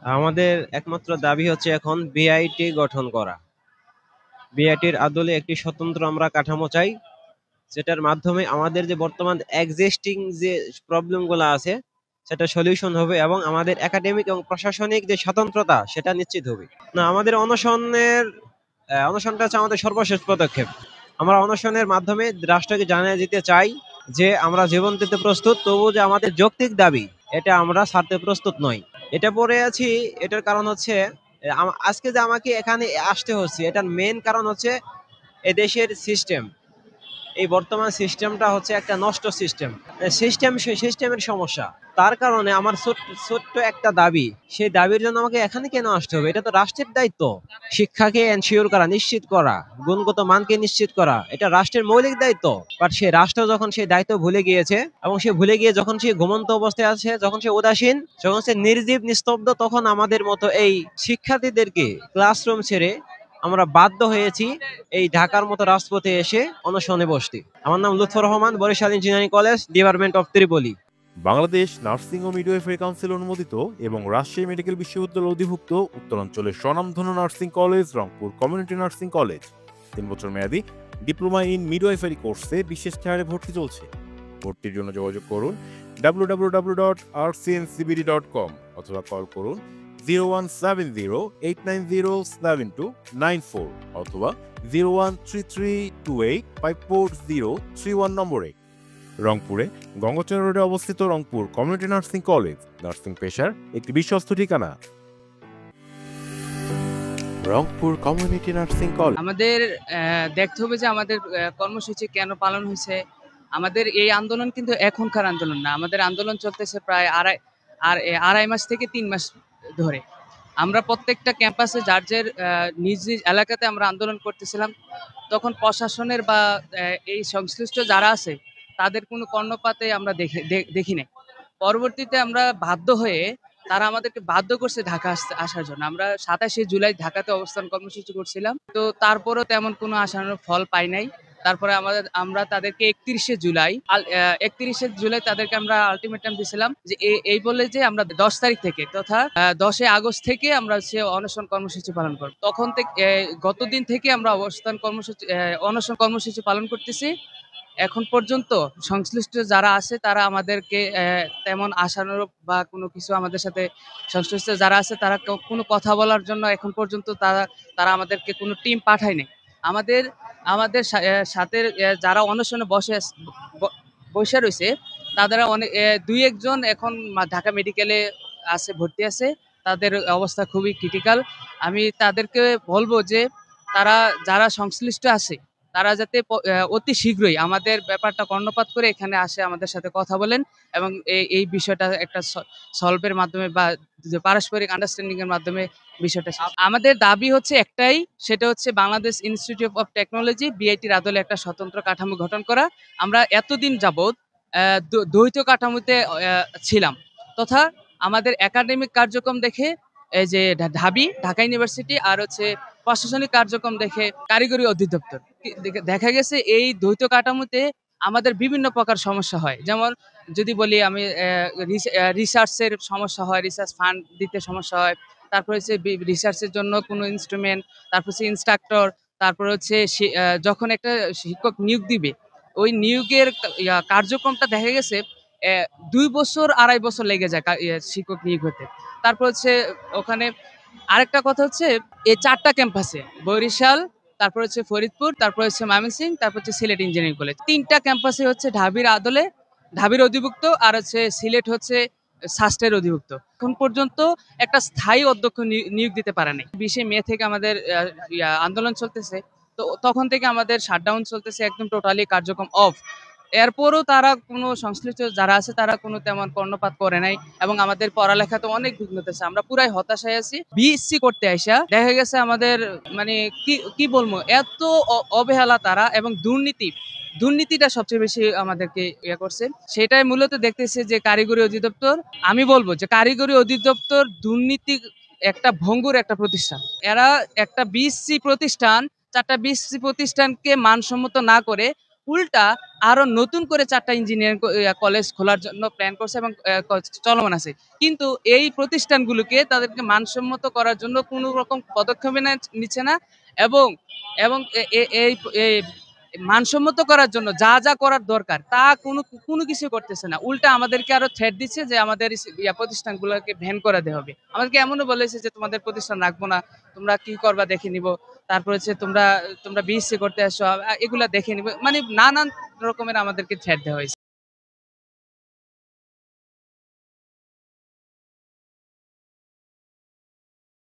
আমাদের একমাত্র দাবি হচ্ছে এখন বিআইটি গঠন করা। বিআইটির আদলে একটি স্বতন্ত্র আমরা কাঠামো চাই, যেটার মাধ্যমে আমাদের যে বর্তমান এক্সিস্টিং যে প্রবলেম গুলো আছে সেটা সলিউশন হবে এবং আমাদের একাডেমিক এবং প্রশাসনিক যে স্বতন্ত্রতা সেটা নিশ্চিত হবে। না, আমাদের অনশনটা হচ্ছে আমাদের সর্বশেষ পদক্ষেপ। আমরা অনশনের মাধ্যমে রাষ্ট্রকে জানিয়ে দিতে চাই যে আমরা জীবন দিতে প্রস্তুত, তবু যে আমাদের যৌক্তিক দাবি এটা আমরা ছাড়তে প্রস্তুত নই। এটা পড়ে আছি। এটার কারণ হচ্ছে আজকে যে আমাকে এখানে আসতে হচ্ছে, এটার মেইন কারণ হচ্ছে এদেশের সিস্টেম। এই বর্তমান সিস্টেমটা হচ্ছে একটা নষ্ট সিস্টেম। সিস্টেমের সমস্যা। তার কারণে আমার ছোট্ট একটা দাবি, সেই দাবির জন্য আমাকে এখানে কেন আসতে হবে? এটা তো রাষ্ট্রের দায়িত্ব। শিক্ষাকে এনশিওর করা, নিশ্চিত করা, গুণগত মানকে নিশ্চিত করা, এটা রাষ্ট্রের মৌলিক দায়িত্ব। বাট সেই রাষ্ট্র যখন সেই দায়িত্ব ভুলে গিয়েছে এবং সে ভুলে গিয়ে যখন সে ঘুমন্ত অবস্থায় আছে, যখন সে উদাসীন, যখন সে নির্জীব নিস্তব্ধ, তখন আমাদের মতো এই শিক্ষার্থীদেরকে ক্লাসরুম ছেড়ে আমরা বাধ্য হয়েছি এই ঢাকার মতো রাজপথে এসে অনশনে বসতে। আমার নাম Lutfor Rahman, Barishal engineering college, department of triple E. Bangladesh nursing ও মিডওয়াইফারি কাউন্সিল অনুমোদিত এবং রাজশাহী মেডিকেল বিশ্ববিদ্যালয় অধিভুক্ত উত্তরাঞ্চলের স্বনামধন্য nursing college Rangpur community nursing college 3 বছর মেয়াদী ডিপ্লোমা ইন মিডওয়াইফারি কোর্সে বিশেষ হারে ভর্তি চলছে। ভর্তির জন্য যোগাযোগ করুন www.rcncbd.com অথবা কল করুন 01708907294 অথবা 01332854031 নম্বরে। রংপুরে গঙ্গাচড়া রোডে অবস্থিত Rangpur community nursing college, nursing পেশার একটি বিশ্বস্ত ঠিকানা। Rangpur community nursing college. আমাদের দেখতে হবে যে আমাদের কর্মসূচি কেন পালন হয়েছে। আমাদের এই আন্দোলন কিন্তু এখনকার আন্দোলন না, আমাদের আন্দোলন চলতেছে প্রায় আড়াই মাস থেকে 3 মাস ধরে। আমরা প্রত্যেকটা ক্যাম্পাসে যার নিজ নিজ এলাকাতে আমরা আন্দোলন করতেছিলাম। তখন প্রশাসনের বা এই সংশ্লিষ্ট যারা আছে তাদের কোনো কর্ণপাতে আমরা দেখি নাই। পরবর্তীতে আমরা বাধ্য হয়ে তারা আমাদেরকে বাধ্য করছে ঢাকা আসার জন্য। আমরা 27শে জুলাই ঢাকাতে অবস্থান কর্মসূচি করছিলাম। তো তারপরও তেমন কোনো আশানুরূপ ফল পাই নাই। তারপরে আমরা তাদেরকে 31শে জুলাই তাদেরকে আমরা আলটিমেটাম দিছিলাম যে এই বলে যে আমরা 10 তারিখ থেকে তথা 10 আগস্ট থেকে আমরা সে অনশন কর্মসূচি পালন করব। তখন থেকে গতদিন থেকে আমরা অনশন কর্মসূচি পালন করতেছি। এখন পর্যন্ত সংশ্লিষ্ট যারা আছে তারা আমাদেরকে তেমন আশানুরূপ বা কোনো কিছু আমাদের সাথে সংশ্লিষ্ট যারা আছে তারা কোনো কথা বলার জন্য এখন পর্যন্ত তারা আমাদেরকে কোনো টিম পাঠায় নাই। আমাদের আমাদের সাথে যারা অনশনে বসে রয়েছে তাদের অনেক 2-1 জন এখন ঢাকা মেডিকেলে ভর্তি আছে। তাদের অবস্থা খুবই ক্রিটিক্যাল। আমি তাদেরকে বলবো যে যারা সংশ্লিষ্ট আছে তারা যাতে অতি শীঘ্রই আমাদের ব্যাপারটা কর্ণপাত করে এখানে আসে আমাদের সাথে কথা বলেন এবং এই বিষয়টা একটা সলভের মাধ্যমে বা পারস্পরিক আন্ডারস্ট্যান্ডিং এর মাধ্যমে বিষয়টা আমাদের দাবি হচ্ছে একটাই, সেটা হচ্ছে বাংলাদেশ ইনস্টিটিউট অফ টেকনোলজি বিআইটির আদলে একটা স্বতন্ত্র কাঠামো গঠন করা। আমরা এতদিন যাবৎ দ্বৈত কাঠামোতে ছিলাম, তথা আমাদের একাডেমিক কার্যক্রম দেখে এই যে ঢাকা ইউনিভার্সিটি আর হচ্ছে প্রশাসনিক কার্যক্রম দেখে কারিগরি অধিদপ্তর। দেখা গেছে এই দ্বৈত কাঠামোতে আমাদের বিভিন্ন প্রকার সমস্যা হয়। যেমন যদি বলি আমি রিসার্চের সমস্যা হয়, রিসার্চ ফান্ড দিতে সমস্যা হয়। তারপর হচ্ছে রিসার্চের জন্য কোনো ইনস্ট্রুমেন্ট, তারপর হচ্ছে ইনস্ট্রাক্টর, তারপর হচ্ছে যখন একটা শিক্ষক নিয়োগ দিবে ওই নিয়োগের কার্যক্রমটা দেখা গেছে 2 বছর 2.5 বছর লেগে যায় শিক্ষক নিয়োগ হতে। তারপর হচ্ছে ওখানে আরেকটা কথা হচ্ছে এই 4টা ক্যাম্পাসে বরিশাল, তারপর হচ্ছে ফরিদপুর, তারপর হচ্ছে ময়মনসিংহ, তারপর হচ্ছে সিলেট ইঞ্জিনিয়ারিং কলেজ, 3টা ক্যাম্পাসে হচ্ছে ঢাবির অধিভুক্ত আর হচ্ছে সিলেট হচ্ছে সাস্টের অধিভুক্ত। এখন পর্যন্ত একটা স্থায়ী অধ্যক্ষ নিয়োগ দিতে পারে নাই। 20শে মে থেকে আমাদের আন্দোলন চলতেছে। তো তখন থেকে আমাদের শাটডাউন চলতেছে, একদম টোটালি কার্যক্রম অফ। এরপরও তারা কোনো সংশ্লিষ্ট যারা আছে তারা কোনো তেমন কর্ণপাত করে নাই এবং আমাদের পড়ালেখাতে অনেক বিঘ্নতা আছে। আমরা পুরাই হতাশায় আছি। বিএসসি করতে আইসা দেখা গেছে আমাদের মানে কি বলবো, এত অবহেলা তারা এবং দুর্নীতিটা সবচেয়ে বেশি আমাদেরকে করছে। সেটাই মূলত দেখতেছে যে কারিগরি অধিদপ্তর, আমি বলবো যে কারিগরি অধিদপ্তর দুর্নীতি একটা ভঙ্গুর একটা প্রতিষ্ঠান। এরা একটা বিএসসি প্রতিষ্ঠান, 4টা বিএসসি প্রতিষ্ঠানকে মানসম্মত না করে উল্টা আরো নতুন করে 4টা ইঞ্জিনিয়ারিং কলেজ খোলার জন্য প্ল্যান করছে এবং চলমান আছে। কিন্তু এই প্রতিষ্ঠানগুলোকে তাদেরকে মানসম্মত করার জন্য কোনো রকম পদক্ষেপ নিচ্ছে না এবং এবং এই মানসম্মত করার জন্য যা যা করার দরকার তা কোনো কিছু করতেছে না। উল্টা আমাদেরকে আরো থ্রেট দিচ্ছে যে আমাদের প্রতিষ্ঠানগুলোকে ভ্যান করে দেওয়া হবে। আমাদেরকে এমনও বলেছে যে তোমাদের প্রতিষ্ঠান রাখবো না, তোমরা কি করবা দেখে নিব। তারপর হচ্ছে তোমরা তোমরা বিএসসি করতে আসো, এগুলা দেখে নিব। মানে নানান রকমের আমাদেরকে থ্রেট দেওয়া হয়েছে।